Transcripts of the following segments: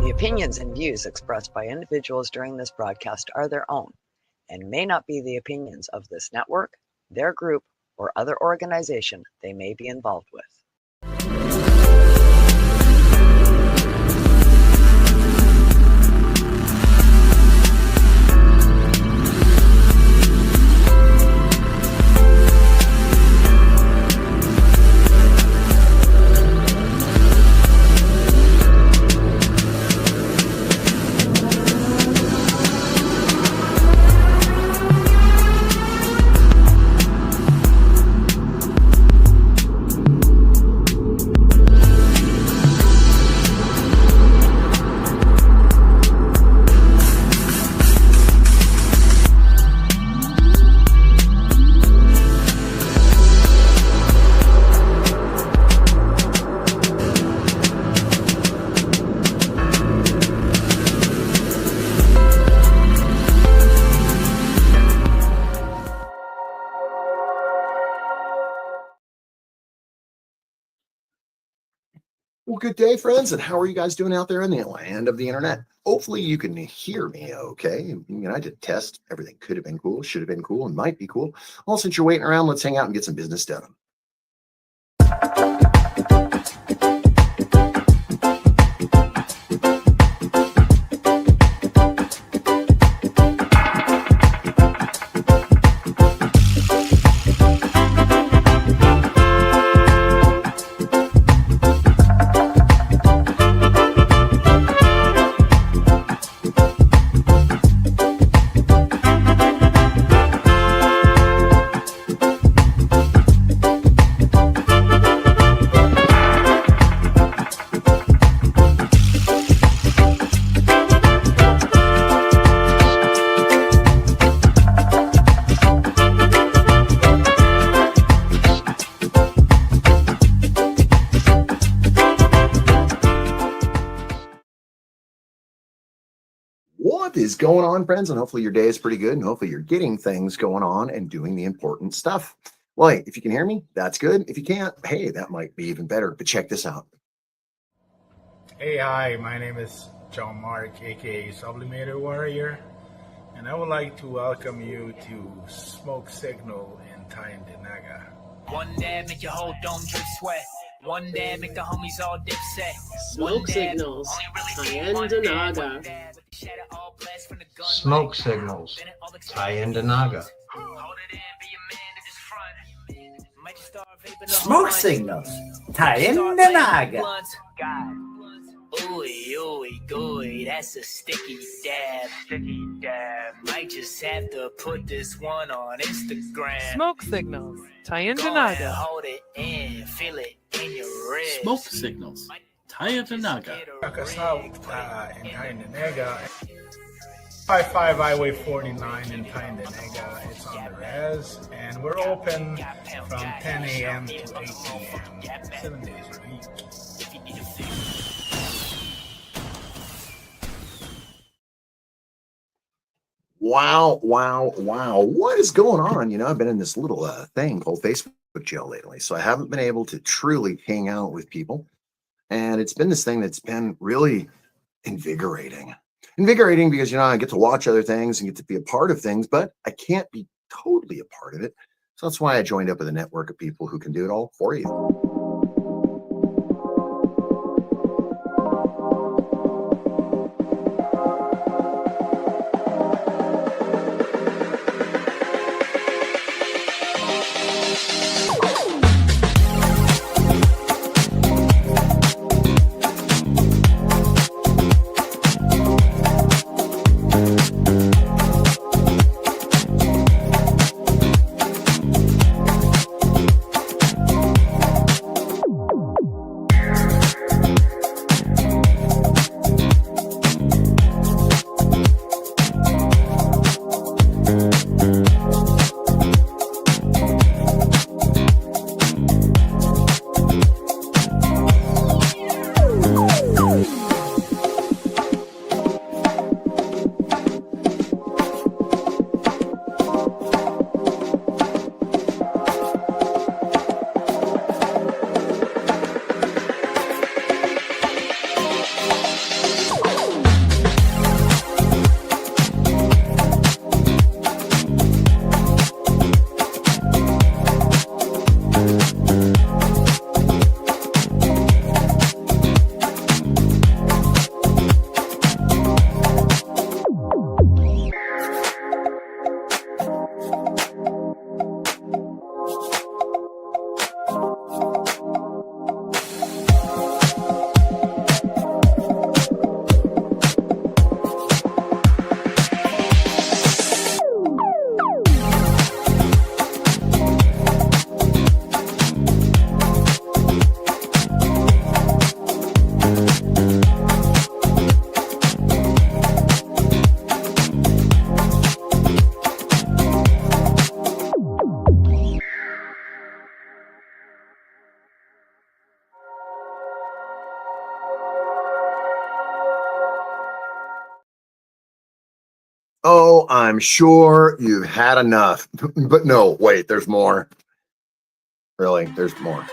The opinions and views expressed by individuals during this broadcast are their own and may not be the opinions of this network, their group, or other organization they may be involved with. Well, good day, friends, and how are you guys doing out there in the land of the internet? Hopefully you can hear me okay. I did test. Everything could have been cool, should have been cool, and might be cool. Well, since you're waiting around, let's hang out and get some business done. What is going on, friends? And hopefully your day is pretty good, and hopefully you're getting things going on and doing the important stuff. Well, hey, if you can hear me, that's good. If you can't, hey, that might be even better. But check this out. Hey, hi, my name is John Mark, aka Sublimator Warrior, and I would like to welcome you to Smoke Signal in Tyendinaga. One dab make your whole dome drip sweat. One dab make the homies all dip set. Smoke Signals, Tyendinaga. Smoke Signals, Tyendinaga. Smoke Signals, Tyendinaga. Ooey, ooey, gooey, that's a sticky dab. Sticky dab. Might just have to put this one on Instagram. Smoke Signals, Tyendinaga. Hold it in, feel it in your wrist. Smoke Signals, Tyendinaga. Check us out in Tyendinaga. 55 Highway 49 in Tyendinaga. It's on the res, and we're open from 10 a.m. to 8 p.m. 7 days a week. Wow. What is going on? I've been in this little thing called Facebook jail lately, so I haven't been able to truly hang out with people. And it's been this thing that's been really invigorating because, I get to watch other things and get to be a part of things, but I can't be totally a part of it. So that's why I joined up with a network of people who can do it all for you. Oh, I'm sure you've had enough. But no, wait, there's more. Really, there's more.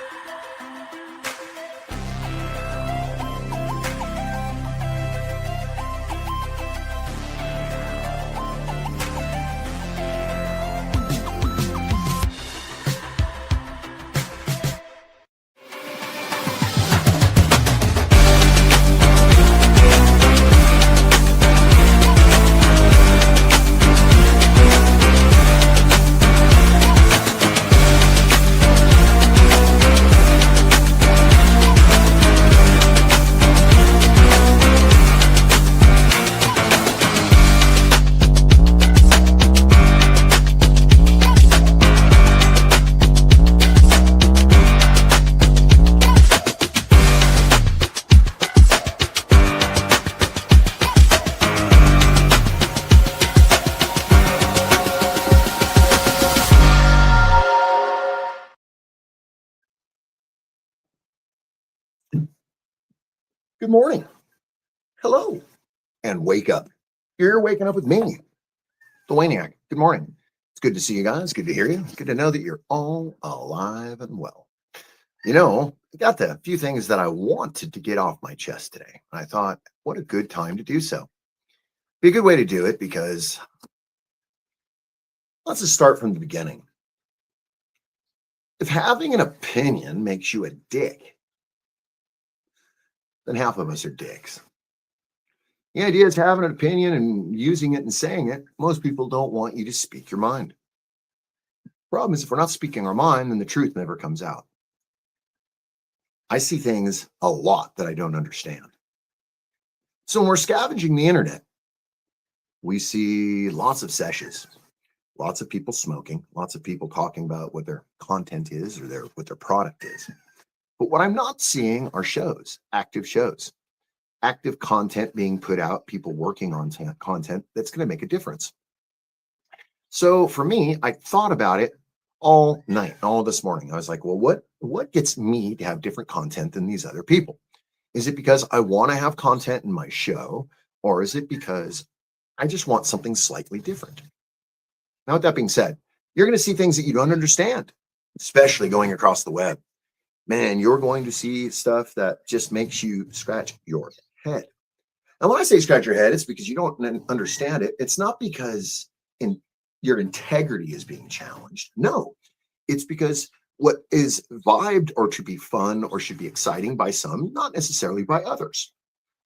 Good morning. Hello. And wake up. You're waking up with me, the Wayniac. Good morning. It's good to see you guys. Good to hear you. Good to know that you're all alive and well. You know, I got a few things that I wanted to get off my chest today. I thought, what a good time to do so. Be a good way to do it because let's just start from the beginning. If having an opinion makes you a dick, then half of us are dicks. The idea is having an opinion and using it and saying it. Most people don't want you to speak your mind. Problem is, if we're not speaking our mind, then the truth never comes out. I see things a lot that I don't understand. So when we're scavenging the internet, we see lots of sessions, lots of people smoking, lots of people talking about what their content is or what their product is. But what I'm not seeing are shows, active content being put out, people working on content that's going to make a difference. So for me, I thought about it all night, all this morning. I was like, well, what gets me to have different content than these other people? Is it because I want to have content in my show, or is it because I just want something slightly different? Now, with that being said, you're going to see things that you don't understand, especially going across the web. Man, you're going to see stuff that just makes you scratch your head. And when I say scratch your head, it's because you don't understand it. It's not because your integrity is being challenged. No, it's because what is vibed or to be fun or should be exciting by some, not necessarily by others.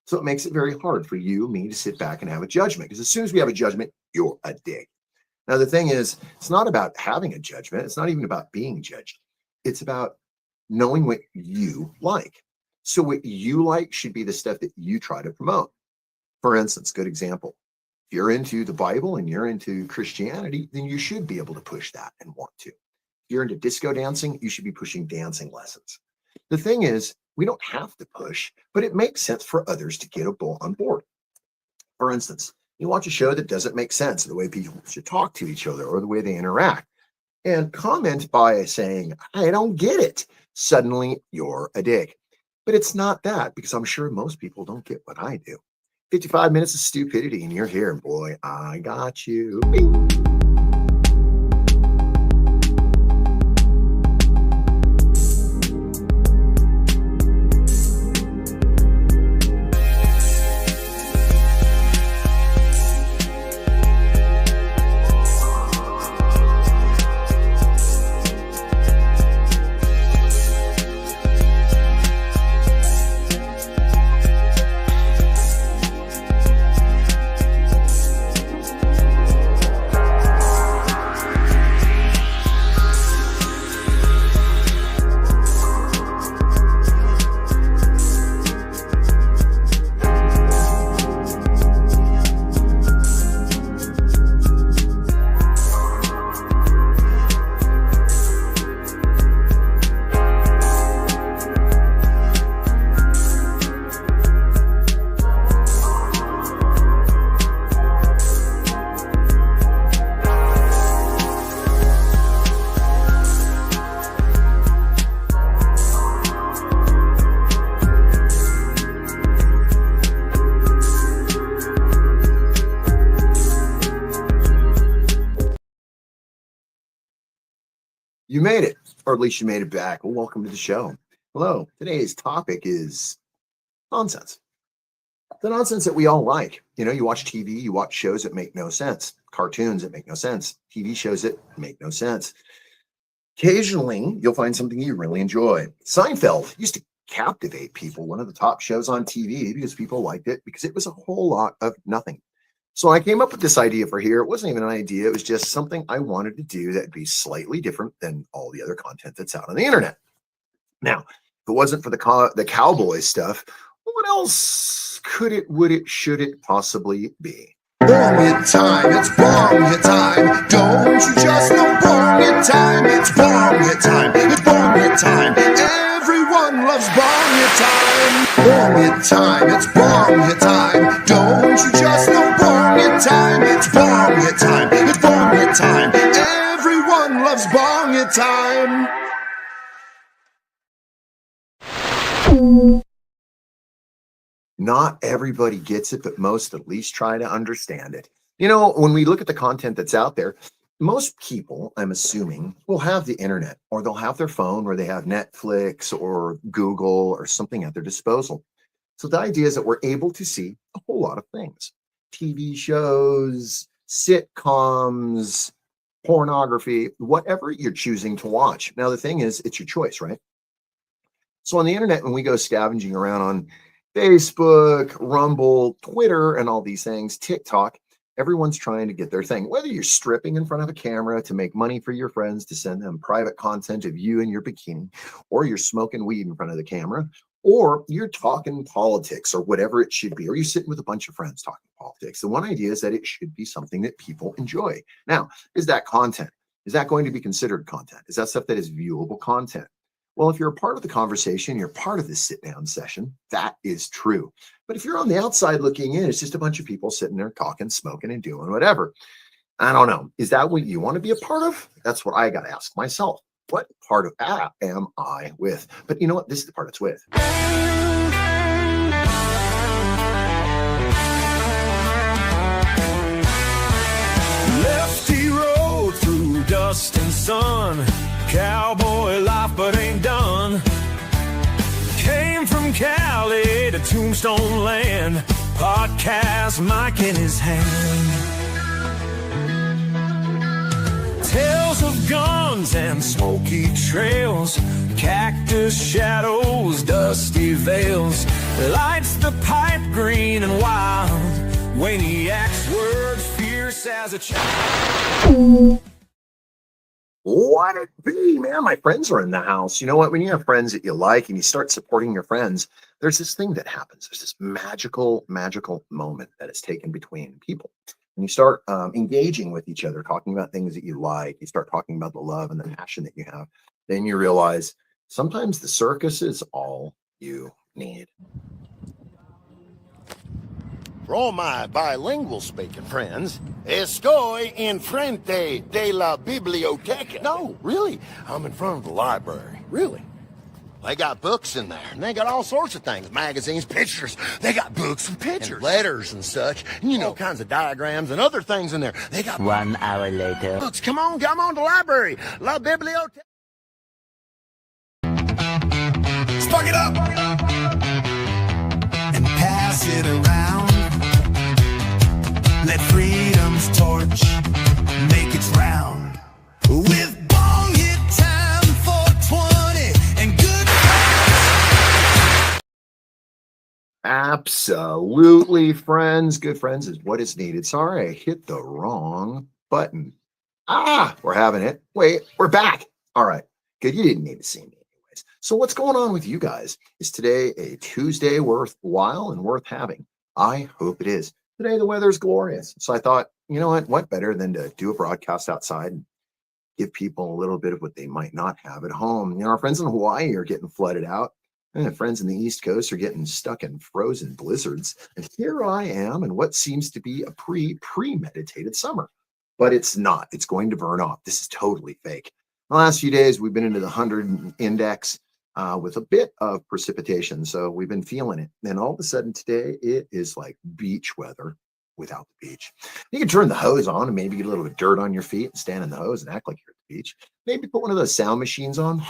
So it makes it very hard for you, me, to sit back and have a judgment. Because as soon as we have a judgment, you're a dick. Now, the thing is, it's not about having a judgment. It's not even about being judged. It's about knowing what you like. So what you like should be the stuff that you try to promote. For instance, good example. If you're into the Bible and you're into Christianity, then you should be able to push that and want to. If you're into disco dancing, you should be pushing dancing lessons. The thing is, we don't have to push, but it makes sense for others to get on board. For instance, you watch a show that doesn't make sense, the way people should talk to each other or the way they interact, and comment by saying, I don't get it. Suddenly you're a dick. But it's not that, because I'm sure most people don't get what I do. 55 minutes of stupidity and you're here, boy. I got you. Bing. You made it, or at least you made it back. Well, welcome to the show. Hello. Today's topic is nonsense. The nonsense that we all like. You know, you watch TV, you watch shows that make no sense, cartoons that make no sense, TV shows that make no sense. Occasionally, you'll find something you really enjoy. Seinfeld used to captivate people, one of the top shows on TV, because people liked it because it was a whole lot of nothing. So I came up with this idea for here. It wasn't even an idea. It was just something I wanted to do that'd be slightly different than all the other content that's out on the internet. Now, if it wasn't for the cowboy stuff, what else could it, would it, should it possibly be? Bong it time, it's bong it time. Don't you just know bong it time? It's bong it time, it's bong it time. Everyone loves bong it time. Bong it time, it's bong it time. Don't you just know bong it time? It's bong it time, it's bong it time. Everyone loves bong it time. Not everybody gets it, but most at least try to understand it. You know, when we look at the content that's out there, most people, I'm assuming, will have the internet, or they'll have their phone where they have Netflix or Google or something at their disposal. So the idea is that we're able to see a whole lot of things. TV shows, sitcoms, pornography, whatever you're choosing to watch. Now, the thing is, it's your choice, right? So on the internet, when we go scavenging around on Facebook, Rumble, Twitter, and all these things, TikTok, everyone's trying to get their thing. Whether you're stripping in front of a camera to make money for your friends, to send them private content of you in your bikini, or you're smoking weed in front of the camera, or you're talking politics or whatever it should be, or you're sitting with a bunch of friends talking politics. The one idea is that it should be something that people enjoy. Now, is that content? Is that going to be considered content? Is that stuff that is viewable content? Well, if you're a part of the conversation, you're part of this sit-down session, that is true. But if you're on the outside looking in, it's just a bunch of people sitting there talking, smoking, and doing whatever. I don't know. Is that what you want to be a part of? That's what I got to ask myself. What part of that am I with? But you know what? This is the part it's with. Lefty road through dust and sun. Cowboy life, but ain't done. Came from Cali to Tombstone Land. Podcast mic in his hand. Tales of guns and smoky trails. Cactus shadows, dusty veils. Lights the pipe green and wild. Wayniac's words fierce as a child. What it be, man? My friends are in the house. You know what? When you have friends that you like and you start supporting your friends, there's this thing that happens. There's this magical moment that is taken between people. And you start engaging with each other, talking about things that you like. You start talking about the love and the passion that you have. Then you realize sometimes the circus is all you need. For all my bilingual speaking friends, estoy enfrente de la biblioteca. No, really, I'm in front of the library. Really. They got books in there, and they got all sorts of things, magazines, pictures. They got books and pictures, and letters and such, and you know, all kinds of diagrams and other things in there. They got 1 hour later. books. Come on to the library. La biblioteca. Spark it up and pass it around. Let freedom's torch make its round. With bong hit time for 20 and good. Absolutely, friends. Good friends is what is needed. Sorry, I hit the wrong button. We're having it. Wait, we're back. All right. Good. You didn't need to see me anyways. So what's going on with you guys? Is today a Tuesday worthwhile and worth having? I hope it is. Today, the weather's glorious. So I thought, you know what better than to do a broadcast outside and give people a little bit of what they might not have at home. You know, our friends in Hawaii are getting flooded out, and friends in the East Coast are getting stuck in frozen blizzards. And here I am in what seems to be a premeditated summer, but it's not. It's going to burn off. This is totally fake. The last few days, we've been into the 100 index with a bit of precipitation. So we've been feeling it. And all of a sudden today, it is like beach weather without the beach. You can turn the hose on and maybe get a little bit of dirt on your feet and stand in the hose and act like you're at the beach. Maybe put one of those sound machines on.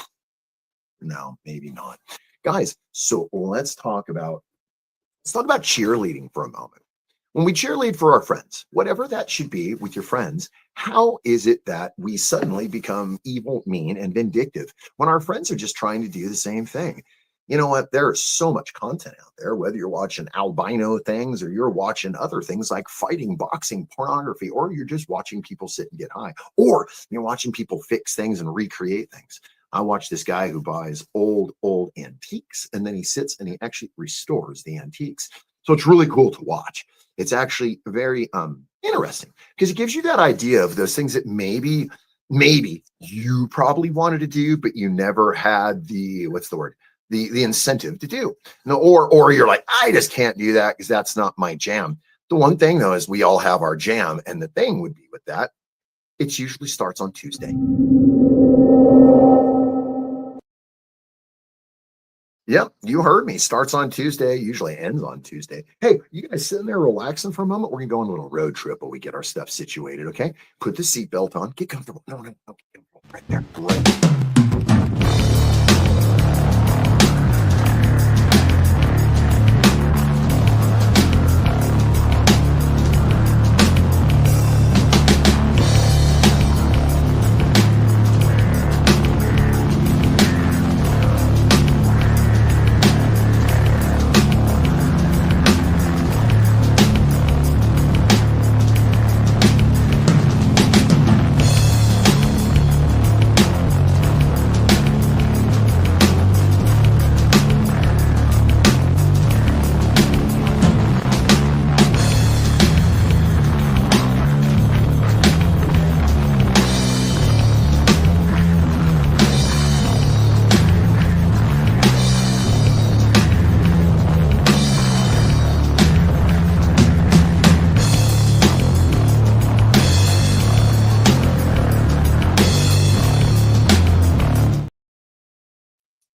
No, maybe not. Guys, so let's talk about cheerleading for a moment. When we cheerlead for our friends, whatever that should be with your friends, how is it that we suddenly become evil, mean, and vindictive when our friends are just trying to do the same thing? You know what? There is so much content out there, whether you're watching albino things or you're watching other things like fighting, boxing, pornography, or you're just watching people sit and get high, or you're watching people fix things and recreate things. I watch this guy who buys old antiques, and then he sits and he actually restores the antiques. So it's really cool to watch. It's actually very interesting because it gives you that idea of those things that maybe you probably wanted to do, but you never had the incentive to do. No, or you're like, I just can't do that because that's not my jam. The one thing though is we all have our jam, and the thing would be with that, it usually starts on Tuesday. Yep, you heard me. Starts on Tuesday, usually ends on Tuesday. Hey, you guys sitting there relaxing for a moment? We're going to go on a little road trip while we get our stuff situated, okay? Put the seatbelt on. Get comfortable. No, get comfortable. Right there. Right there.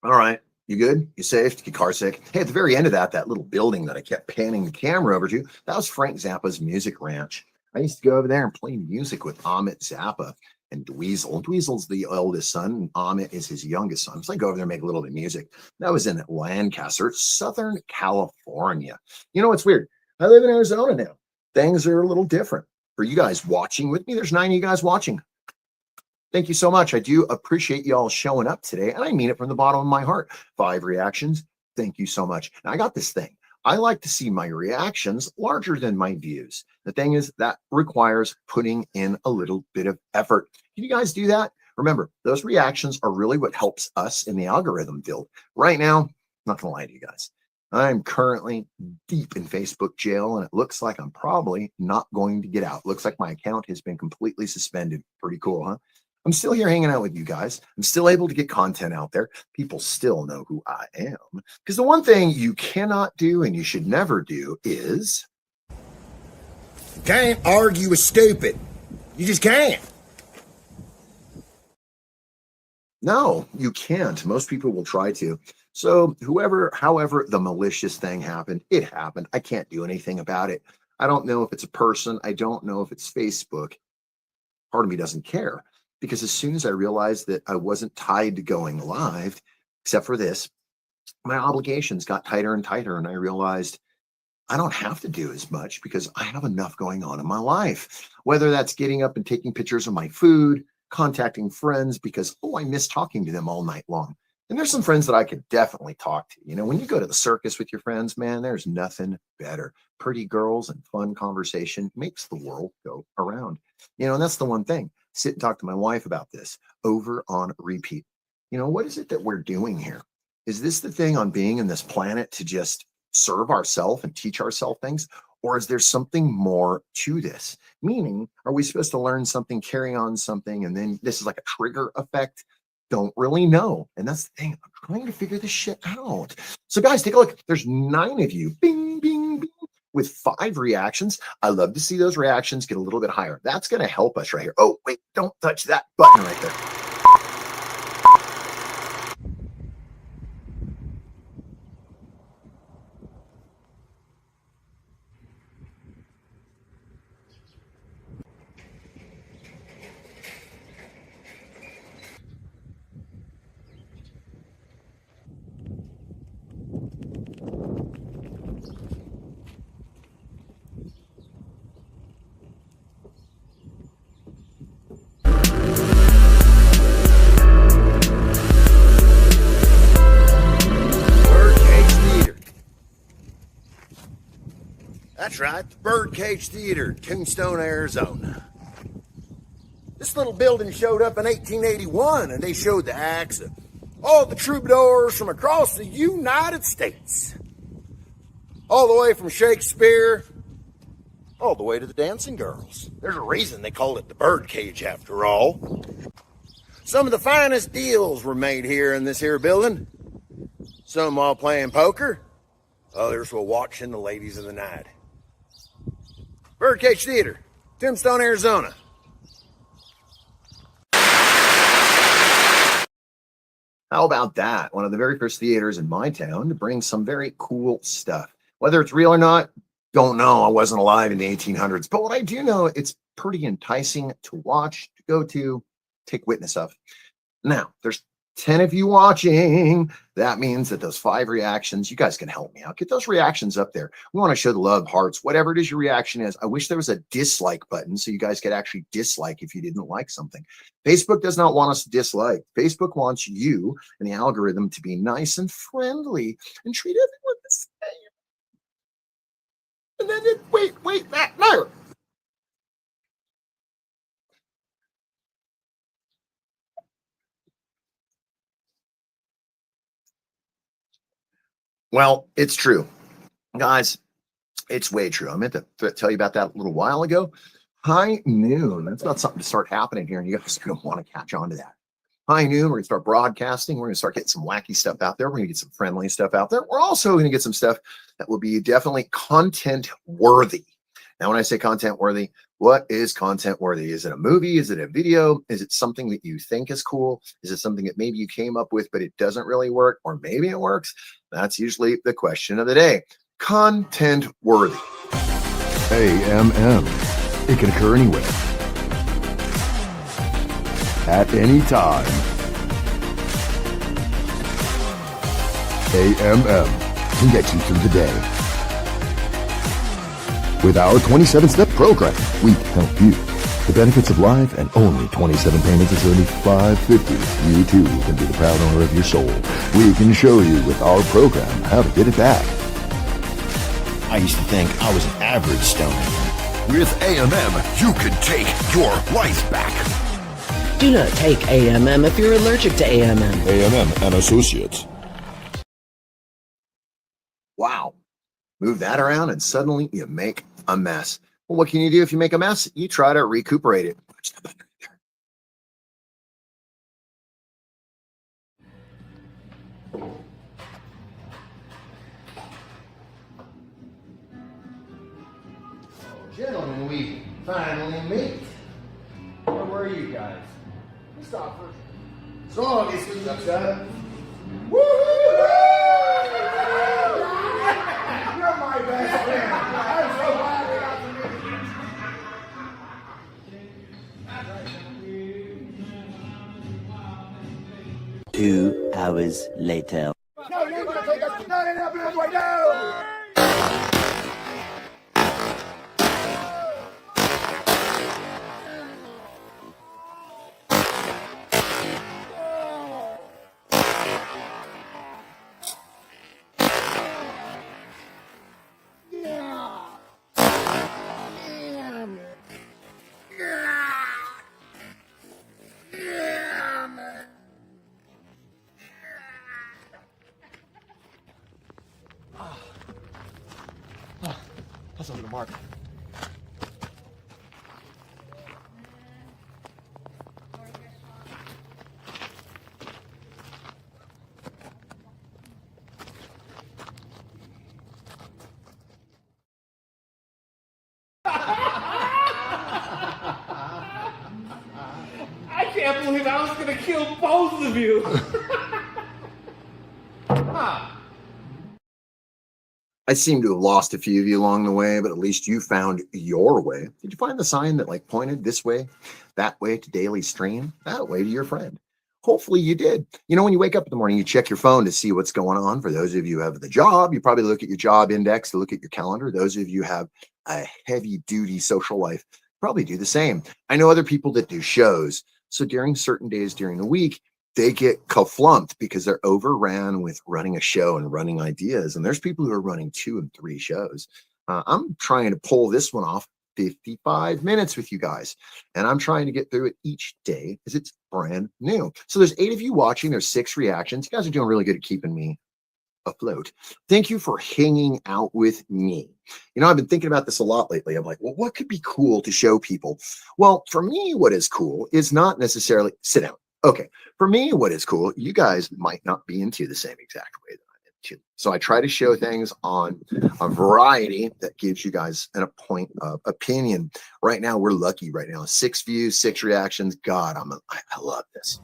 All right. You good? You safe? You car sick? Hey, at the very end of that little building that I kept panning the camera over to, that was Frank Zappa's Music Ranch. I used to go over there and play music with Amit Zappa and Dweezil. Dweezil's the eldest son, and Amit is his youngest son. So I go over there and make a little bit of music. That was in Lancaster, Southern California. You know what's weird? I live in Arizona now. Things are a little different. For you guys watching with me, there's 9 of you guys watching. Thank you so much. I do appreciate you all showing up today, and I mean it from the bottom of my heart. 5 reactions. Thank you so much. Now, I got this thing. I like to see my reactions larger than my views. The thing is, that requires putting in a little bit of effort. Can you guys do that? Remember, those reactions are really what helps us in the algorithm field. Right now, I'm not going to lie to you guys. I'm currently deep in Facebook jail, and it looks like I'm probably not going to get out. Looks like my account has been completely suspended. Pretty cool, huh? I'm still here hanging out with you guys. I'm still able to get content out there. People still know who I am. Because the one thing you cannot do and you should never do is... Can't argue with stupid. You just can't. No, you can't. Most people will try to. So however the malicious thing happened, it happened. I can't do anything about it. I don't know if it's a person. I don't know if it's Facebook. Part of me doesn't care. Because as soon as I realized that I wasn't tied to going live, except for this, my obligations got tighter and tighter. And I realized I don't have to do as much because I have enough going on in my life. Whether that's getting up and taking pictures of my food, contacting friends because, I miss talking to them all night long. And there's some friends that I could definitely talk to. You know, when you go to the circus with your friends, man, there's nothing better. Pretty girls and fun conversation makes the world go around. You know, and that's the one thing. Sit and talk to my wife about this over on repeat. You know, what is it that we're doing here? Is this the thing on being in this planet to just serve ourselves and teach ourselves things? Or is there something more to this? Meaning, are we supposed to learn something, carry on something, and then this is like a trigger effect? Don't really know. And that's the thing. I'm trying to figure this shit out. So guys, take a look. There's 9 of you. Bing, bing, bing. With 5 reactions. I love to see those reactions get a little bit higher. That's going to help us right here. Oh, wait, don't touch that button right there. That's right, the Birdcage Theater, Tombstone, Arizona. This little building showed up in 1881, and they showed the acts of all the troubadours from across the United States. All the way from Shakespeare, all the way to the dancing girls. There's a reason they call it the Birdcage, after all. Some of the finest deals were made here in this here building. Some while playing poker, others while watching the ladies of the night. Birdcage Theater, Tombstone, Arizona. How about that? One of the very first theaters in my town to bring some very cool stuff. Whether it's real or not, don't know. I wasn't alive in the 1800s. But what I do know, it's pretty enticing to watch, to go to, take witness of. Now, there's 10 of you watching. That means that those 5 reactions, you guys can help me out. Get those reactions up there. We want to show the love, hearts, whatever it is your reaction is. I wish there was a dislike button so you guys could actually dislike if you didn't like something. Facebook does not want us to dislike. Facebook wants you and the algorithm to be nice and friendly and treat everyone the same. And then wait, no. Well, it's true. Guys, it's way true. I meant to tell you about that a little while ago. High noon. That's not something to start happening here, and you guys are going to want to catch on to that. High noon, we're going to start broadcasting. We're going to start getting some wacky stuff out there. We're going to get some friendly stuff out there. We're also going to get some stuff that will be definitely content worthy. Now, when I say content worthy, what is content worthy? Is it a movie? Is it a video? Is it something that you think is cool? Is it something that maybe you came up with, but it doesn't really work? Or maybe it works? That's usually the question of the day. Content worthy. AMM. It can occur anywhere. At any time. AMM can get you through the day. With our 27-step program, we help you. The benefits of life and only 27 payments is only $5.50. You too can be the proud owner of your soul. We can show you with our program how to get it back. I used to think I was an average stoner. With AMM, you can take your life back. Do not take AMM if you're allergic to AMM. AMM and Associates. Wow. Move that around and suddenly you make a mess. Well, what can you do if you make a mess? You try to recuperate it. Push the button right there. Gentlemen, we finally meet. Where were you guys? We stopped first. So long, these things upset. Woo-hoo! You're my best friend. I'm so glad we got to meet. 2 hours later. No, you're gonna take us. No. Pass over to Mark. I can't believe I was gonna kill both of you. I seem to have lost a few of you along the way, but at least you found your way. Did you find the sign that like pointed this way, that way to daily stream, that way to your friend? Hopefully you did. You know, when you wake up in the morning, you check your phone to see what's going on. For those of you who have the job, you probably look at your job index to look at your calendar. Those of you who have a heavy duty social life probably do the same. I know other people that do shows. So during certain days during the week, they get kaflumped because they're overran with running a show and running ideas. And there's people who are running 2 and 3 shows. I'm trying to pull this one off 55 minutes with you guys, and I'm trying to get through it each day because it's brand new. So there's 8 of you watching. There's 6 reactions. You guys are doing really good at keeping me afloat. Thank you for hanging out with me. You know, I've been thinking about this a lot lately. I'm like, well, what could be cool to show people? Well, for me, what is cool is not necessarily sit down. Okay. For me, what is cool, you guys might not be into the same exact way that I'm into. So I try to show things on a variety that gives you guys a point of opinion. Right now, we're lucky right now. 6 views, 6 reactions. God, I love this.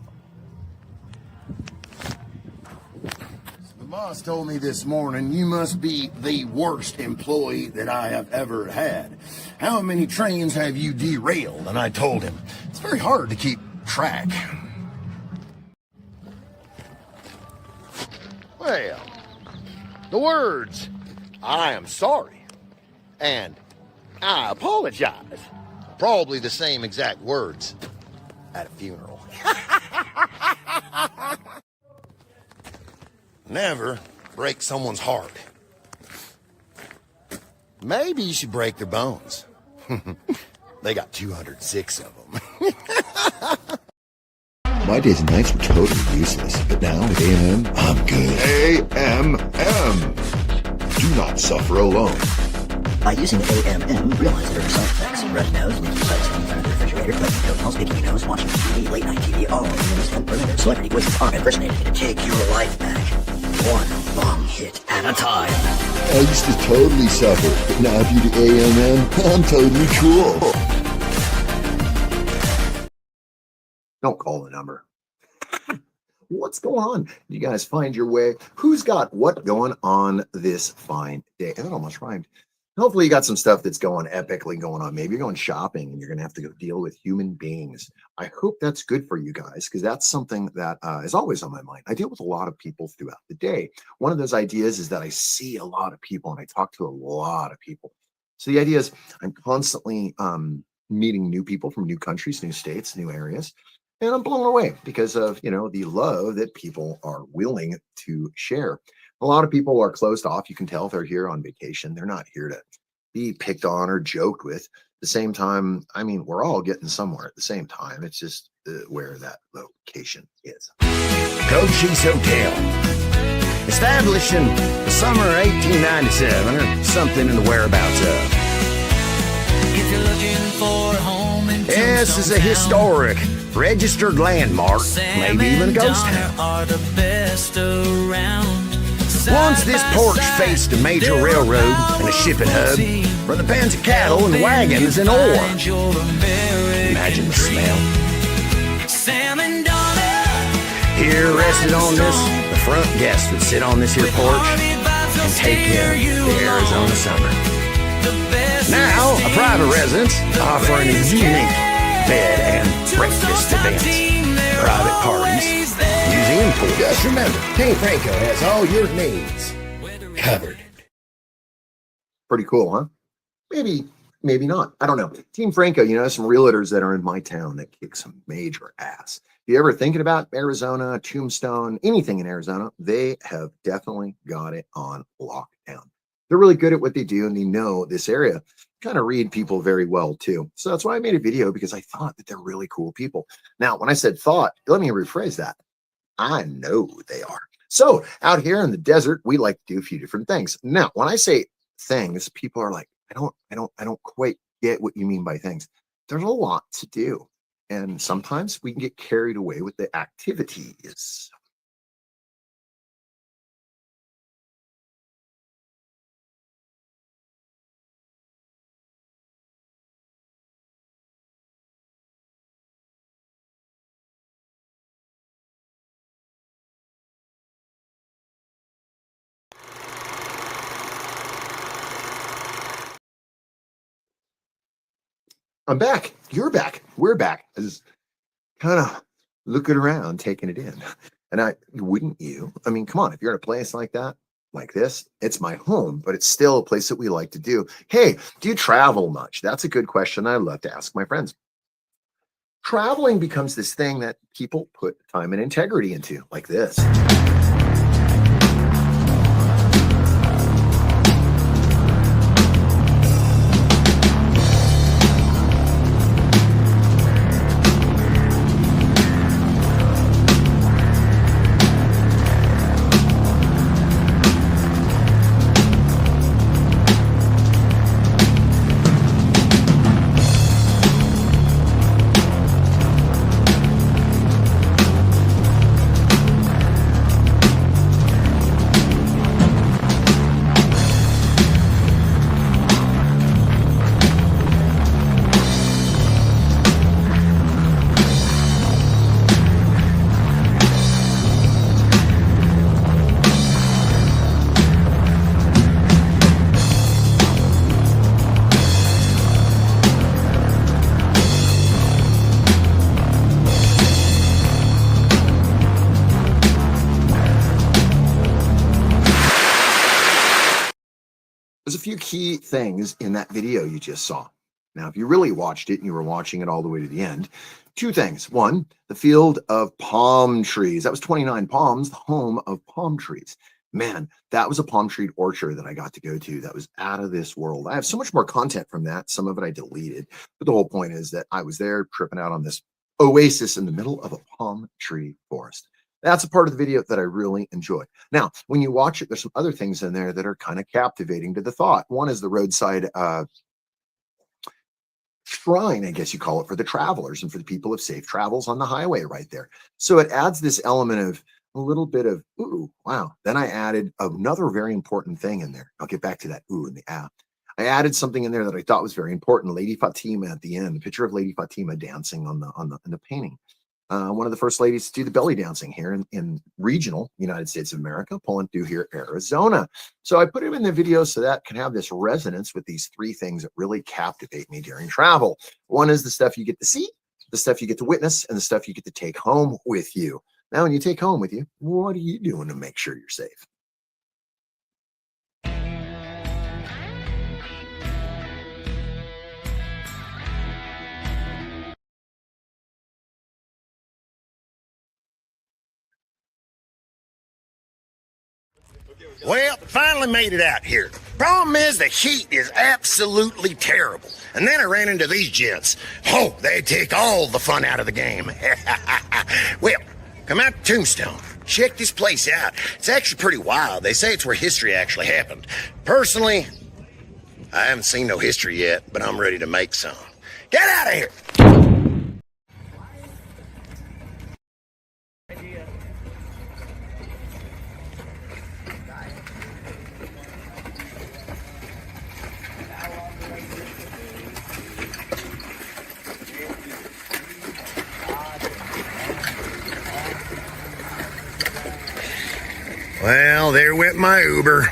The boss told me this morning, you must be the worst employee that I have ever had. How many trains have you derailed? And I told him, it's very hard to keep track. Well, the words, I am sorry, and I apologize, probably the same exact words at a funeral. Never break someone's heart. Maybe you should break their bones. They got 206 of them. My days and nights were totally useless, but now with A&M, I'm good. A-M-M. Do not suffer alone. By using A-M-M, realize there are side effects. Red nose, leaky sight, sitting in front of the refrigerator, clicking toenails, picking your nose, watching TV, late night TV, all in the most unpermitted. Celebrity voices are impersonated to take your life back. One long hit at a time. I used to totally suffer, but now due to A&M, I'm totally cool. Don't call the number. What's going on? You guys find your way. Who's got what going on this fine day? That almost rhymed. Hopefully you got some stuff that's going epically going on. Maybe you're going shopping and you're going to have to go deal with human beings. I hope that's good for you guys, because that's something that is always on my mind. I deal with a lot of people throughout the day. One of those ideas is that I see a lot of people and I talk to a lot of people. So the idea is I'm constantly meeting new people from new countries, new states, new areas. And I'm blown away because of, the love that people are willing to share. A lot of people are closed off. You can tell they're here on vacation. They're not here to be picked on or joked with. At the same time, I mean, we're all getting somewhere at the same time. It's just where that location is. Cochise Hotel. Established in the summer of 1897 or something in the whereabouts of. If you're looking for a home in This is a historic registered landmark, maybe even a ghost town. Once this porch faced a major railroad and a shipping hub for the pens of cattle and wagons and ore. Imagine the smell. Here rested on this, the front guest would sit on this here porch and take in the Arizona summer. Now, a private residence offering a unique bed and breakfast events, private parties, museum tours. Just remember, Team Franco has all your needs covered. Pretty cool, huh? Maybe not. I don't know. Team Franco, some realtors that are in my town that kick some major ass. If you ever thinking about Arizona, Tombstone, anything in Arizona, they have definitely got it on lockdown. They're really good at what they do, and they know this area. Kind of read people very well too. So that's why I made a video, because I thought that they're really cool people. Now, when I said thought, let me rephrase that. I know they are. So out here in the desert, we like to do a few different things. Now, when I say things, people are like, I don't quite get what you mean by things. There's a lot to do. And sometimes we can get carried away with the activities. I'm back. You're back. We're back. I was kind of looking around, taking it in. And wouldn't you? I mean, come on. If you're in a place like that, like this, it's my home, but it's still a place that we like to do. Hey, do you travel much? That's a good question I love to ask my friends. Traveling becomes this thing that people put time and integrity into, like this. few key things in that video you just saw. Now, if you really watched it and you were watching it all the way to the end, two things. One, the field of palm trees. That was 29 Palms, the home of palm trees. Man, that was a palm tree orchard that I got to go to. That was out of this world. I have so much more content from that. Some of it I deleted. But the whole point is that I was there tripping out on this oasis in the middle of a palm tree forest. That's a part of the video that I really enjoy. Now, when you watch it, there's some other things in there that are kind of captivating to the thought. One is the roadside shrine, I guess you call it, for the travelers and for the people of safe travels on the highway right there. So it adds this element of a little bit of, ooh, wow. Then I added another very important thing in there. I'll get back to that ooh in the app. I added something in there that I thought was very important. Lady Fatima at the end, the picture of Lady Fatima dancing in the painting. One of the first ladies to do the belly dancing here in regional United States of America, pulling through here, Arizona. So I put it in the video so that can have this resonance with these three things that really captivate me during travel. One is the stuff you get to see, the stuff you get to witness, and the stuff you get to take home with you. Now, when you take home with you, what are you doing to make sure you're safe? Well, finally made it out here. Problem is the heat is absolutely terrible. And then I ran into these gents. Oh, they take all the fun out of the game. Well, come out to Tombstone. Check this place out. It's actually pretty wild. They say it's where history actually happened. Personally, I haven't seen no history yet, but I'm ready to make some. Get out of here! Well, there went my Uber.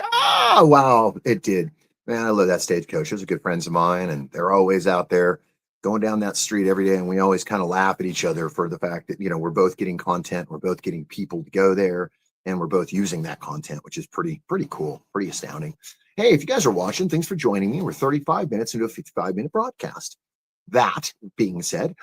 Ah, wow, it did. Man, I love that stagecoach. Those are good friends of mine, and they're always out there going down that street every day, and we always kind of laugh at each other for the fact that, you know, we're both getting content, we're both getting people to go there, and we're both using that content, which is pretty cool, pretty astounding. Hey, if you guys are watching, thanks for joining me. We're 35 minutes into a 55-minute broadcast. That being said,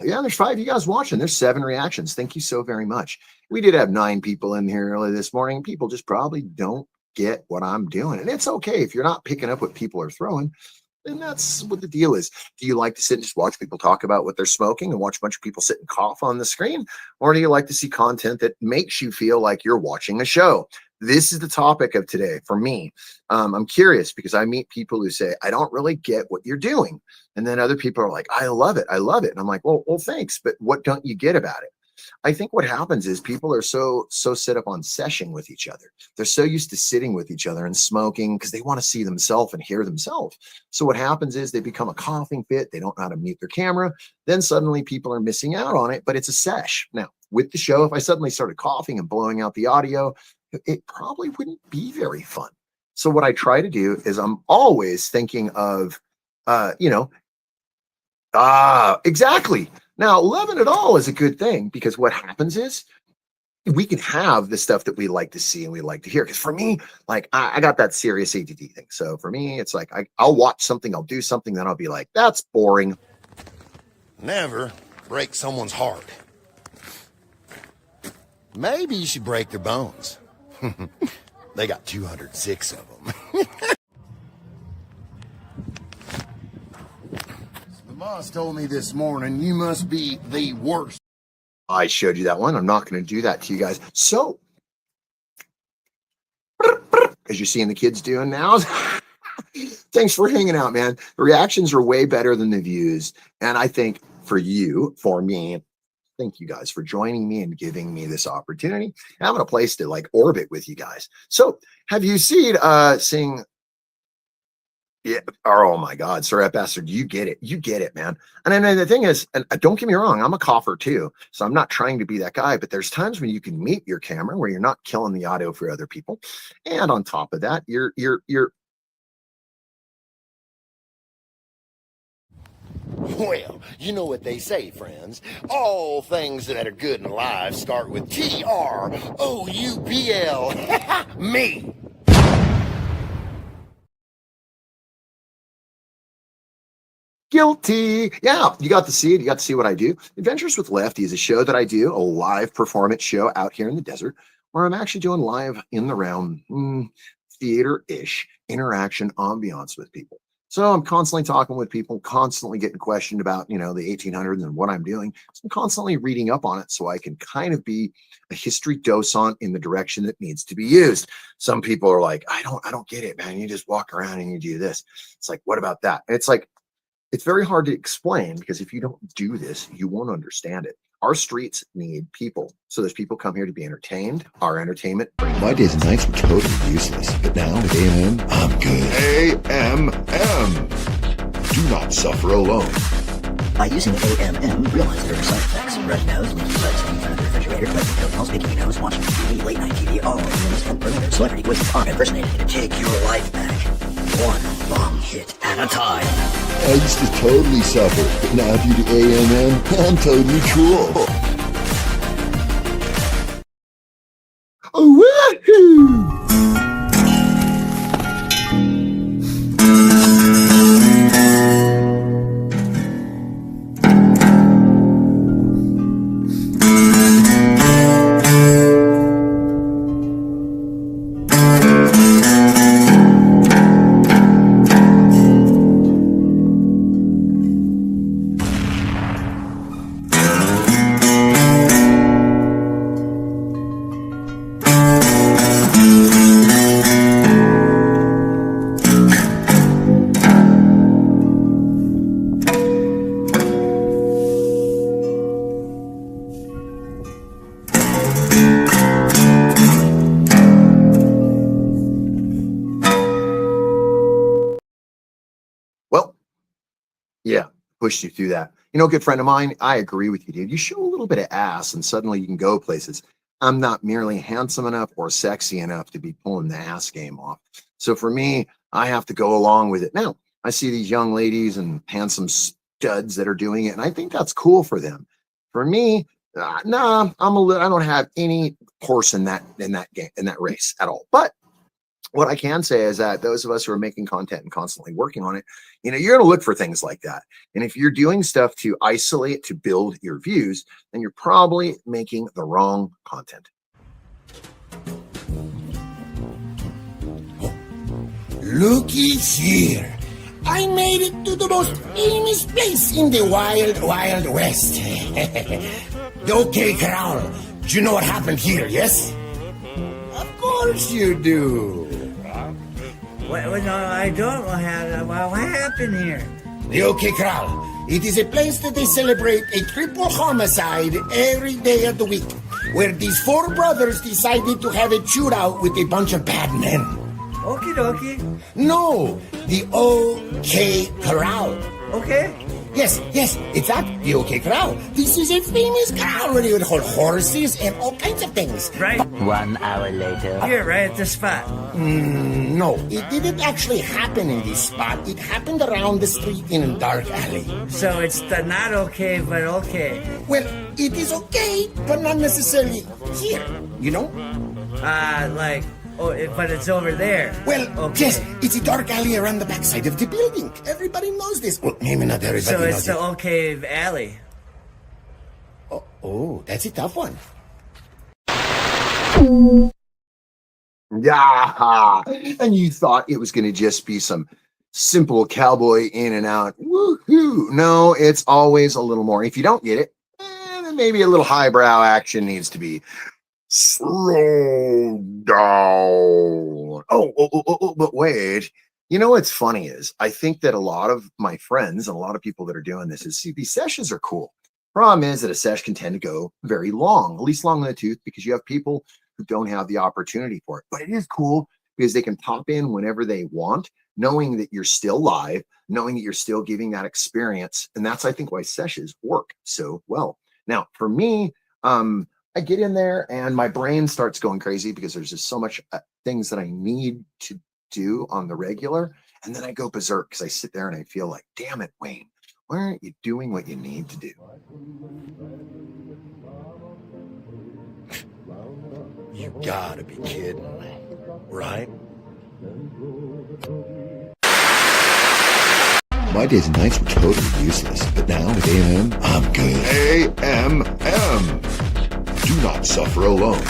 yeah, there's 5 of you guys watching. There's 7 reactions. Thank you so very much. We did have 9 people in here early this morning. People just probably don't get what I'm doing. And it's okay if you're not picking up what people are throwing. And that's what the deal is. Do you like to sit and just watch people talk about what they're smoking and watch a bunch of people sit and cough on the screen? Or do you like to see content that makes you feel like you're watching a show? This is the topic of today for me. I'm curious because I meet people who say, I don't really get what you're doing. And then other people are like, I love it. I love it. And I'm like, well, thanks. But what don't you get about it? I think what happens is people are so set up on seshing with each other. They're so used to sitting with each other and smoking because they want to see themselves and hear themselves. So what happens is they become a coughing fit. They don't know how to mute their camera. Then suddenly people are missing out on it, but it's a sesh. Now, with the show, if I suddenly started coughing and blowing out the audio, it probably wouldn't be very fun. So what I try to do is I'm always thinking of, exactly. Now, loving it all is a good thing because what happens is we can have the stuff that we like to see and we like to hear. Because for me, like I got that serious ADD thing. So for me, it's like I'll watch something, I'll do something, then I'll be like, that's boring. Never break someone's heart. Maybe you should break their bones. They got 206 of them. The boss told me this morning, you must be the worst. I showed you that one. I'm not going to do that to you guys. So, as you're seeing the kids doing now, thanks for hanging out, man. The reactions are way better than the views. And I think for me, thank you guys for joining me and giving me this opportunity. Having a place to like orbit with you guys. So have you seen seeing? Yeah. Oh my God, Sir Bastard, you get it. You get it, man. And then the thing is, and don't get me wrong, I'm a cougher too. So I'm not trying to be that guy, but there's times when you can mute your camera where you're not killing the audio for other people. And on top of that, you're Well, you know what they say, friends. All things that are good in life start with TROUBL. Me. Guilty. Yeah, you got to see it. You got to see what I do. Adventures with Lefty is a show that I do, a live performance show out here in the desert, where I'm actually doing live in the round theater-ish interaction ambiance with people. So I'm constantly talking with people, constantly getting questioned about, the 1800s and what I'm doing. So I'm constantly reading up on it so I can kind of be a history docent in the direction that needs to be used. Some people are like, I don't get it, man. You just walk around and you do this. It's like, what about that? And it's like, it's very hard to explain because if you don't do this, you won't understand it. Our streets need people. So there's people come here to be entertained. Our entertainment. My days and nights were totally useless, but now with A&M, I'm good. A&M. Do not suffer alone. By using A&M, realize there are side effects. Red nose, leaky butt, standing in front of the refrigerator, clicking toenails, picking your nose, watching TV, late night TV, all in minutes, and burning celebrity voices are impersonating to take your life back. One long hit at a time. I used to totally suffer, but now due to A&M, I'm totally cool. Woohoo! Yeah, pushed you through that. Good friend of mine, I agree with you, dude. You show a little bit of ass and suddenly you can go places. I'm not merely handsome enough or sexy enough to be pulling the ass game off. So for me, I have to go along with it. Now, I see these young ladies and handsome studs that are doing it, and I think that's cool for them. For me, nah, I don't have any horse in that game, in that race at all. But what I can say is that those of us who are making content and constantly working on it, you're going to look for things like that. And if you're doing stuff to isolate, to build your views, then you're probably making the wrong content. Looky here. I made it to the most famous place in the wild, wild west. The OK Corral. Do you know what happened here, yes? Of course you do. No, I don't. What happened here? The OK Corral. It is a place that they celebrate a triple homicide every day of the week, where these four brothers decided to have a shootout with a bunch of bad men. Okie dokie. No, the OK Corral. Okay. Yes, it's that, the OK Corral. This is a famous corral where you would hold horses and all kinds of things. Right. 1 hour later. Here, right at the spot. No, it didn't actually happen in this spot. It happened around the street in a dark alley. So it's the not okay, but okay. Well, it is okay, but not necessarily here, but it's over there. Well, okay. Yes, it's a dark alley around the backside of the building. Everybody knows this. Well, maybe not everybody So knows it's the okay alley. Oh, that's a tough one. Yeah, and you thought it was going to just be some simple cowboy in and out. Woohoo! No, it's always a little more. If you don't get it, then maybe a little highbrow action needs to be slow down. Oh, but wait. What's funny is I think that a lot of my friends and a lot of people that are doing this is, see, these sessions are cool. Problem is that a session can tend to go very long, at least long in the tooth, because you have people who don't have the opportunity for it. But it is cool because they can pop in whenever they want, knowing that you're still live, knowing that you're still giving that experience. And that's, I think, why sessions work so well. Now, for me, I get in there and my brain starts going crazy because there's just so much things that I need to do on the regular. And then I go berserk because I sit there and I feel like, damn it, Wayne, why aren't you doing what you need to do? You gotta be kidding me, right? My days and nights were totally useless, but now with A&M, I'm good. A-M-M. Do not suffer alone.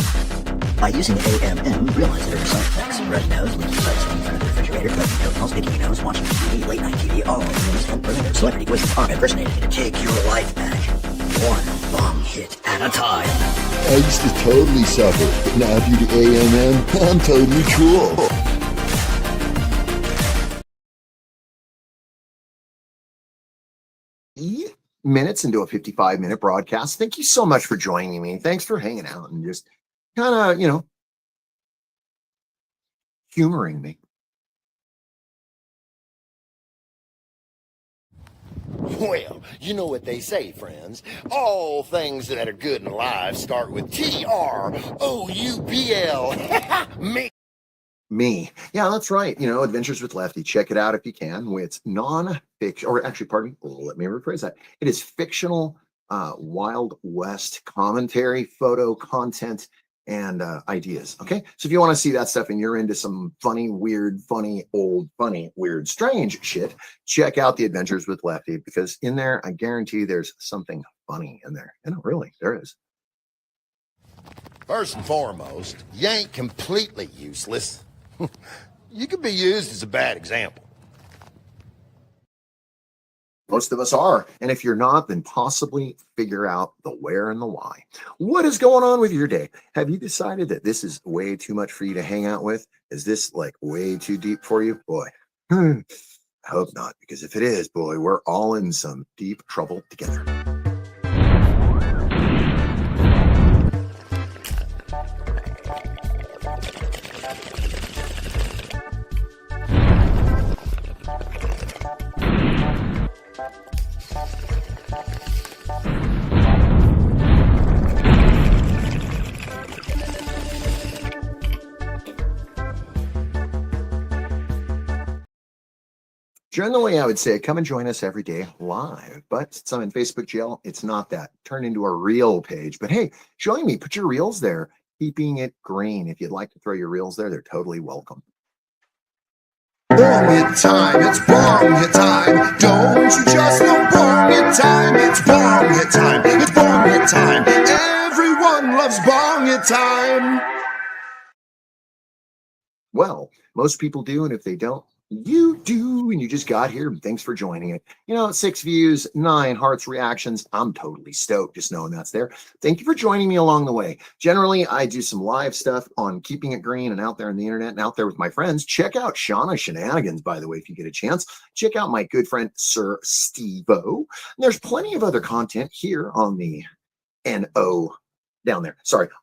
By using A&M, realize there are side effects. Red nose, leaky sight, sitting in front of the refrigerator, rubbing toenails, picking your nose, watching TV, late night TV, all in the latest and further. Celebrity voices are impersonating to take your life back. One bong hit at a time. I used to totally suffer, but now due to A&M, I'm totally cool. Minutes into a 55-minute broadcast. Thank you so much for joining me. Thanks for hanging out and just kind of, humoring me. Well, you know what they say, friends. All things that are good in life start with TROUBL. Me. Yeah, that's right. Adventures with Lefty. Check it out if you can. It's non-fiction, or actually, pardon me, let me rephrase that. It is fictional, Wild West commentary, photo content, and ideas. Okay, so if you want to see that stuff and you're into some funny, weird, funny, old, funny, weird, strange shit, check out the Adventures with Lefty, because in there, I guarantee there's something funny in there. Really, there is. First and foremost, you ain't completely useless. You could be used as a bad example. Most of us are. And if you're not, then possibly figure out the where and the why. What is going on with your day? Have you decided that this is way too much for you to hang out with? Is this like way too deep for you? Boy, I hope not, because if it is, boy, we're all in some deep trouble together. Generally, I would say come and join us every day live, but since I'm in Facebook jail, it's not that. Turn into a reel page. But hey, join me. Put your reels there. Keeping it green. If you'd like to throw your reels there, they're totally welcome. Bong it time, it's bong it time. Don't you just know bong it time? It's bong it time, it's bong it time. Everyone loves bong it time. Well, most people do, and if they don't, you do, and you just got here, and thanks for joining it. 6 views, 9 hearts, reactions. I'm totally stoked just knowing that's there. Thank you for joining me along the way. Generally, I do some live stuff on Keeping It Green and out there on the internet and out there with my friends. Check out Shauna Shenanigans, by the way, if you get a chance. Check out my good friend, Sir Steve-O. There's plenty of other content here on the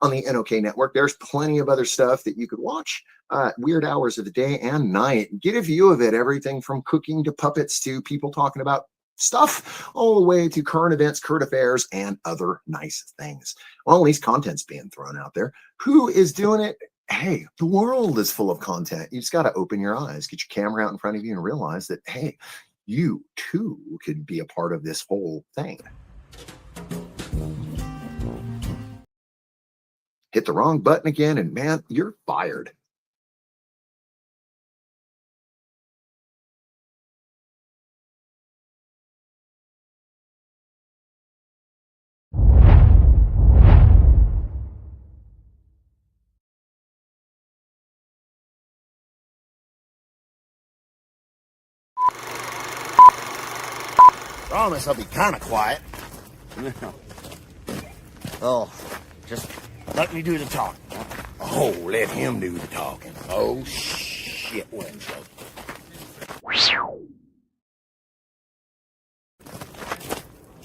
on the NOK network. There's plenty of other stuff that you could watch. Weird hours of the day and night. Get a view of it. Everything from cooking to puppets to people talking about stuff, all the way to current events, current affairs, and other nice things. Well, at least content's being thrown out there. Who is doing it? Hey, the world is full of content. You just got to open your eyes, get your camera out in front of you, and realize that, hey, you too could be a part of this whole thing. Hit the wrong button again, and man, you're fired. Promise I'll be kind of quiet. Oh, just let me do the talking. Oh, let him do the talking. Oh, shit, Winslow.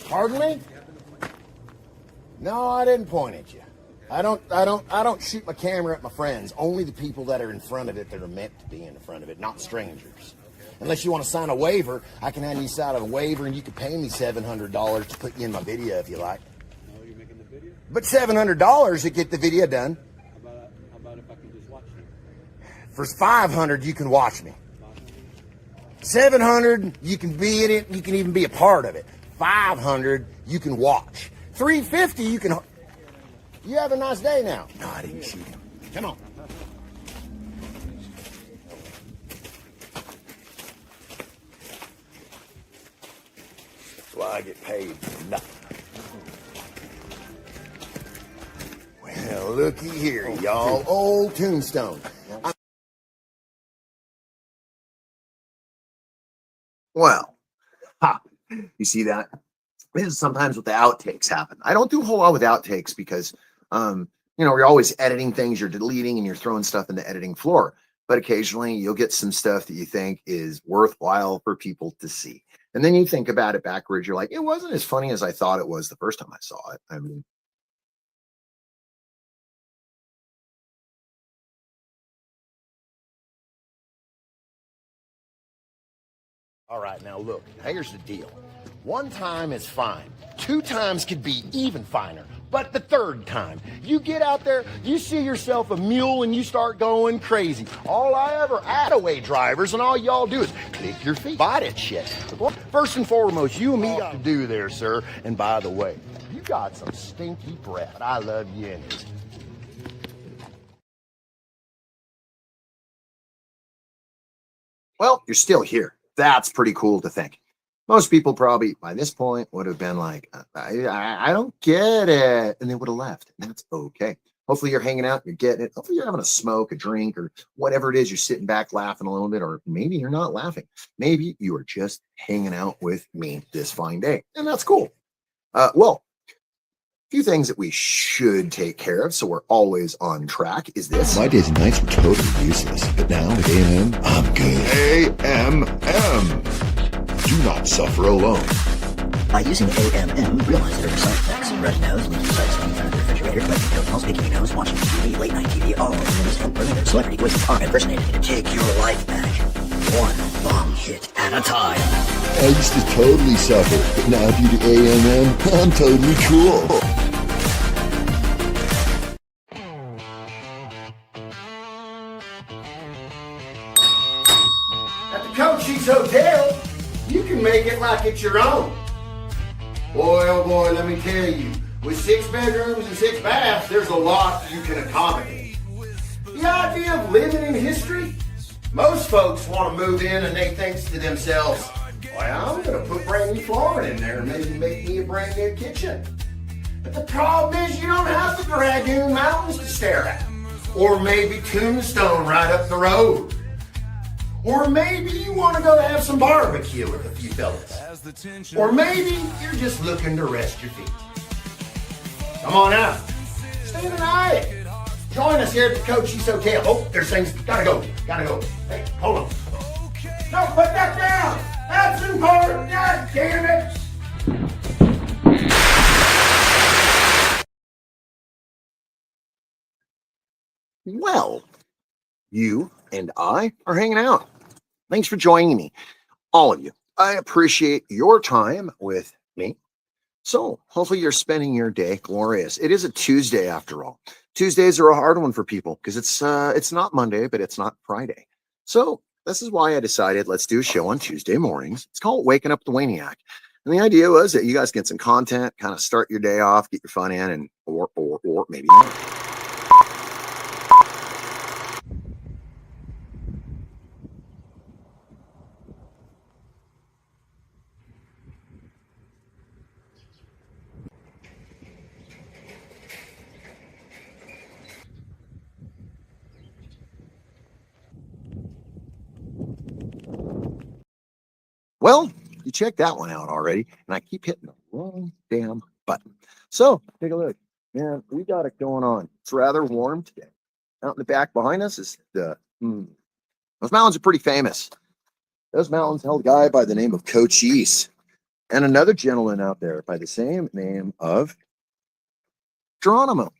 Pardon me? No, I didn't point at you. I don't shoot my camera at my friends. Only the people that are in front of it that are meant to be in the front of it, not strangers. Unless you want to sign a waiver, I can have you sign a waiver and you can pay me $700 to put you in my video if you like. No, you're making the video? But $700 to get the video done. How about if I can just watch you? For $500, you can watch me. $700, you can be in it. You can even be a part of it. $500, you can watch. $350, you can. You have a nice day now. No, I didn't shoot him. Come on. I get paid nothing. Well, looky here, y'all. Old Tombstone. Well, ha, you see that? This is sometimes what the outtakes happen. I don't do a whole lot with outtakes because, you're always editing things, you're deleting, and you're throwing stuff in the editing floor. But occasionally you'll get some stuff that you think is worthwhile for people to see. And then you think about it backwards. You're like, it wasn't as funny as I thought it was the first time I saw it. I mean, All right, now look, here's the deal. 1 time is fine. 2 times could be even finer. But the 3rd time, you get out there, you see yourself a mule, and you start going crazy. All I ever away drivers, and all y'all do is click your feet. Buy that shit. First and foremost, you and me got to do there, sir. And by the way, you got some stinky breath. I love you anyways. well, you're still here. That's pretty cool to think. Most people probably by this point would have been like, I don't get it. And they would have left. And that's okay. Hopefully you're hanging out, you're getting it. Hopefully you're having a smoke, a drink, or whatever it is. You're sitting back laughing a little bit, or maybe you're not laughing. Maybe you are just hanging out with me this fine day. And that's cool. Well, a few things that we should take care of so we're always on track is this. My days and nights were totally useless, but now with A&M, I'm good. A&M. Do not suffer alone. By using A&M, realize there are side effects. Red nose, leaky sight, sitting in front of the refrigerator, clicking toenails, picking your nose, watching TV, late night TV, all of them is unpermitted. Celebrity voices are impersonated to take your life back. 1 long hit at a time. I used to totally suffer, but now due to A&M, I'm totally cool. At the Cochise Hotel, you can make it like it's your own. Boy, oh boy, let me tell you, with 6 bedrooms and 6 baths, there's a lot you can accommodate. The idea of living in history? Most folks want to move in and they think to themselves, well, I'm going to put brand new flooring in there and maybe make me a brand new kitchen. But the problem is you don't have the Dragoon Mountains to stare at. Or maybe Tombstone right up the road. Or maybe you want to go have some barbecue with a few fellas. Or maybe you're just looking to rest your feet. Come on out. Stay the night. Join us here at the Cochise Hotel. Oh, there's things. Gotta go. Hey, hold on. No, put that down. That's important. God damn it. Well, you and I are hanging out. Thanks for joining me, all of you. I appreciate your time with me. So hopefully you're spending your day glorious. It is a Tuesday after all. Tuesdays are a hard one for people because it's not Monday, but it's not Friday. So this is why I decided let's do a show on Tuesday mornings. It's called Waking Up the Wayniac. And the idea was that you guys get some content, kind of start your day off, get your fun in, and or maybe not. Well, you checked that one out already, and I keep hitting the wrong damn button. So take a look. Man, we got it going on. It's rather warm today. Out in the back behind us is those mountains are pretty famous. Those mountains held a guy by the name of Cochise and another gentleman out there by the same name of Geronimo.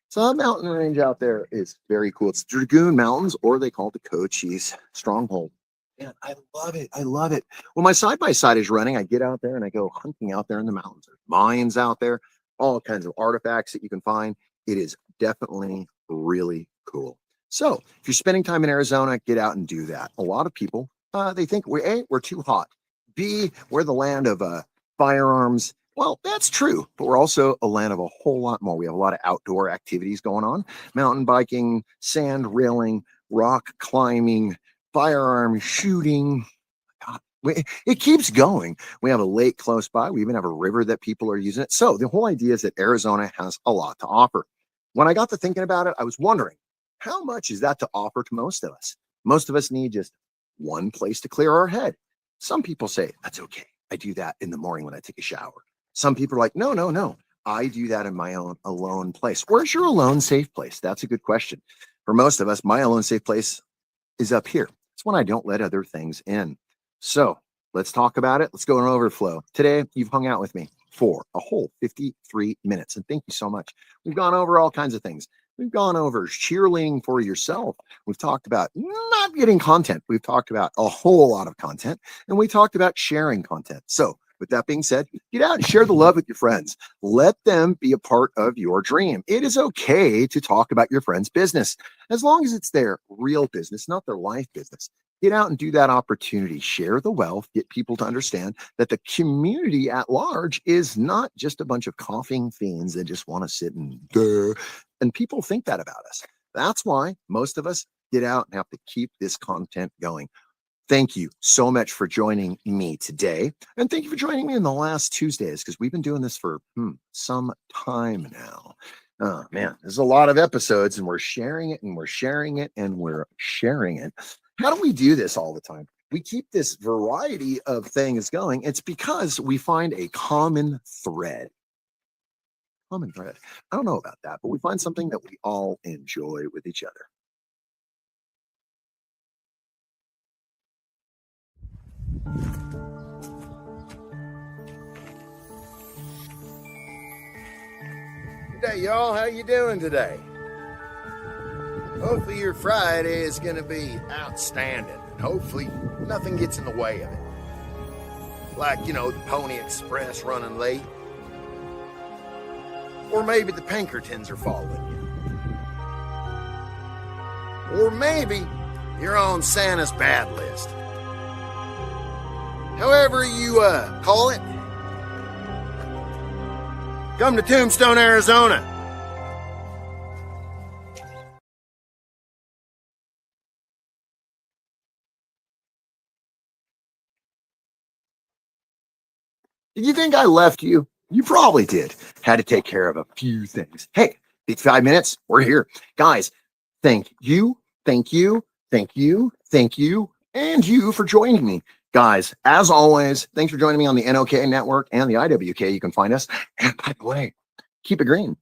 So that mountain range out there is very cool. It's Dragoon Mountains, or they call it the Cochise Stronghold. Man, I love it. I love it. When my side-by-side is running, I get out there and I go hunting out there in the mountains. There's mines out there, all kinds of artifacts that you can find. It is definitely really cool. So if you're spending time in Arizona, get out and do that. A lot of people, they think we're too hot. B, we're the land of firearms. Well, that's true, but we're also a land of a whole lot more. We have a lot of outdoor activities going on: mountain biking, sand railing, rock climbing, firearm shooting. God, It keeps going. We have a lake close by. We even have a river that people are using it. So the whole idea is that Arizona has a lot to offer. When I got to thinking about it, I was wondering, how much is that to offer to most of us? Most of us need just one place to clear our head. Some people say, that's okay. I do that in the morning when I take a shower. Some people are like, no, no, no. I do that in my own alone place. Where's your alone safe place? That's a good question. For most of us, my alone safe place is up here. It's when I don't let other things in. So let's talk about it. Let's go on overflow. Today, you've hung out with me for a whole 53 minutes. And thank you so much. We've gone over all kinds of things. We've gone over cheerleading for yourself. We've talked about not getting content. We've talked about a whole lot of content. And we talked about sharing content. So with that being said, get out and share the love with your friends. Let them be a part of your dream. It is okay to talk about your friend's business as long as it's their real business, not their life business. Get out and do that opportunity. Share the wealth. Get people to understand that the community at large is not just a bunch of coughing fiends that just want to sit and people think that about us. That's why most of us get out and have to keep this content going. Thank you so much for joining me today. And thank you for joining me in the last Tuesdays, because we've been doing this for some time now. Oh, man, there's a lot of episodes, and we're sharing it, and we're sharing it, and we're sharing it. How do we do this all the time? We keep this variety of things going. It's because we find a common thread. Common thread. I don't know about that, but we find something that we all enjoy with each other. Good day, y'all. How you doing today? Hopefully your Friday is going to be outstanding. Hopefully nothing gets in the way of it. Like, the Pony Express running late. Or maybe the Pinkertons are following you. Or maybe you're on Santa's bad list. However you call it. Come to Tombstone, Arizona. Did you think I left you? You probably did. Had to take care of a few things. Hey, 55 minutes, we're here. Guys, thank you, thank you, thank you, thank you, and you for joining me. Guys, as always, thanks for joining me on the NOK Network and the IWK. You can find us. And by the way, keep it green.